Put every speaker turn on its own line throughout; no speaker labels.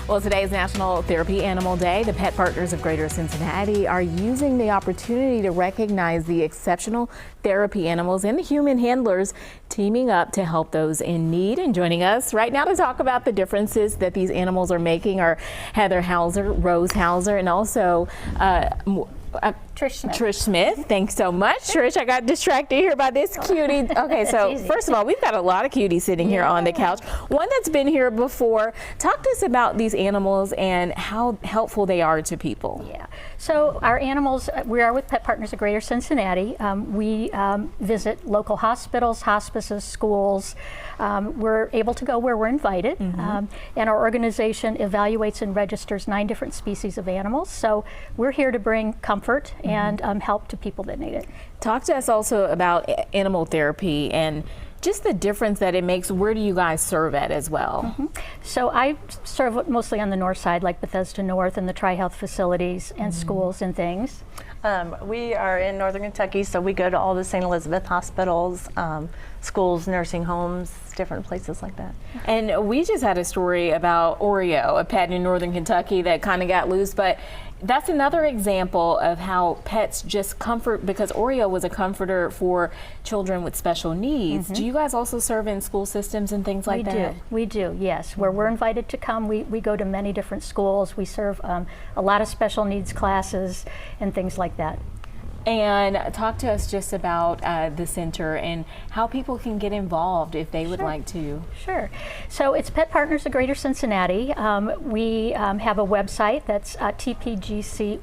Well, today is National Therapy Animal Day. The Pet Partners of Greater Cincinnati are using the opportunity to recognize the exceptional therapy animals and the human handlers teaming up to help those in need. And joining us right now to talk about the differences that these animals are making are Heather Hauser, Rose Hauser, and also Trish Smith. Thanks so much, Trish. I got distracted here by this cutie. Okay, so first of all, we've got a lot of cuties sitting here on the couch. One that's been here before. Talk to us about these animals and how helpful they are to people.
Yeah. So our animals, we are with Pet Partners of Greater Cincinnati. We visit local hospitals, hospices, schools. We're able to go where we're invited. And our organization evaluates and registers 9 different species of animals. So we're here to bring comfort and help to people that need it.
Talk to us also about animal therapy and just the difference that it makes. Where do you guys serve at as well?
So I serve mostly on the north side, like Bethesda North and the Tri-Health facilities and schools and things.
We are in Northern Kentucky, so we go to all the St. Elizabeth hospitals, schools, nursing homes, different places like that.
And we just had a story about Oreo, a pet in Northern Kentucky that kind of got loose, but that's another example of how pets just comfort, because Oreo was a comforter for children with special needs. Do you guys also serve in school systems and things like that?
We do, yes. Where we're invited to come, we go to many different schools. We serve a lot of special needs classes and things like that.
And talk to us just about the center and how people can get involved if they would like to.
Sure. So it's Pet Partners of Greater Cincinnati. We have a website that's tpgcpets.org.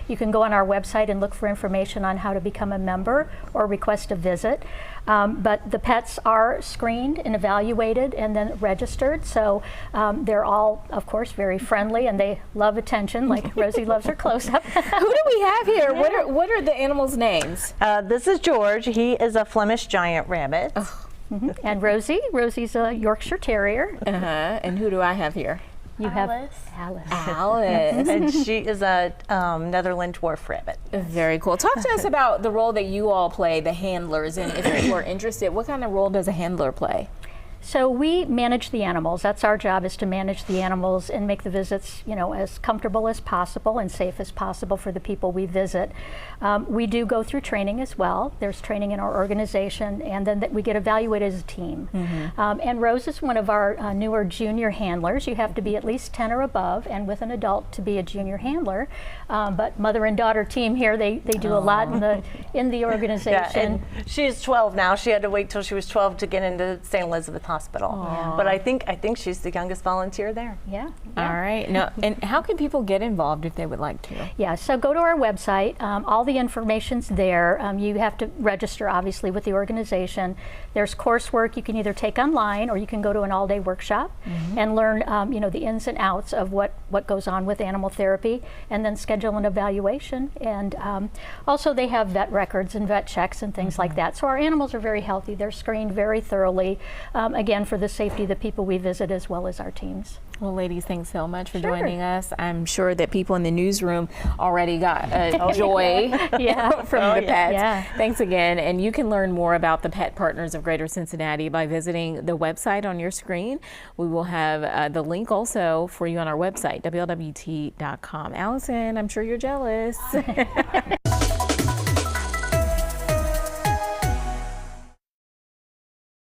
You can go on our website and look for information on how to become a member or request a visit. But the pets are screened and evaluated and then registered. So they're all, of course, very friendly and they love attention, like Rosie loves her close-up.
Who do we have here? What are the animals' names?
This is George. He is a Flemish giant rabbit.
And Rosie's a Yorkshire Terrier.
And who do I have here?
You
Alice.
have Alice.
Alice.
And she is a Netherland dwarf rabbit.
Very cool. Talk to us about the role that you all play, the handlers, and if people are interested, what kind of role does a handler play?
So we manage the animals. That's our job, is to manage the animals and make the visits, as comfortable as possible and safe as possible for the people we visit. We do go through training as well. There's training in our organization, and then we get evaluated as a team. And Rose is one of our newer junior handlers. You have to be at least 10 or above, and with an adult to be a junior handler. But mother and daughter team here, they do a lot in the organization.
Yeah, and she's 12 now. She had to wait till she was 12 to get into St. Elizabeth Hospital. But I think she's the youngest volunteer there.
Yeah.
All right. Now, and how can people get involved if they would like to?
Yeah, so go to our website. All the information's there. You have to register, obviously, with the organization. There's coursework you can either take online or you can go to an all-day workshop and learn, the ins and outs of what goes on with animal therapy, and then schedule an evaluation. And also they have vet records and vet checks and things like that. So our animals are very healthy. They're screened very thoroughly, again, for the safety of the people we visit as well as our teams.
Well, ladies, thanks so much for joining us. I'm sure that people in the newsroom already got joy from the pets. Thanks again. And you can learn more about the Pet Partners of Greater Cincinnati by visiting the website on your screen. We will have the link also for you on our website, WLWT.com. Allison, I'm sure you're jealous.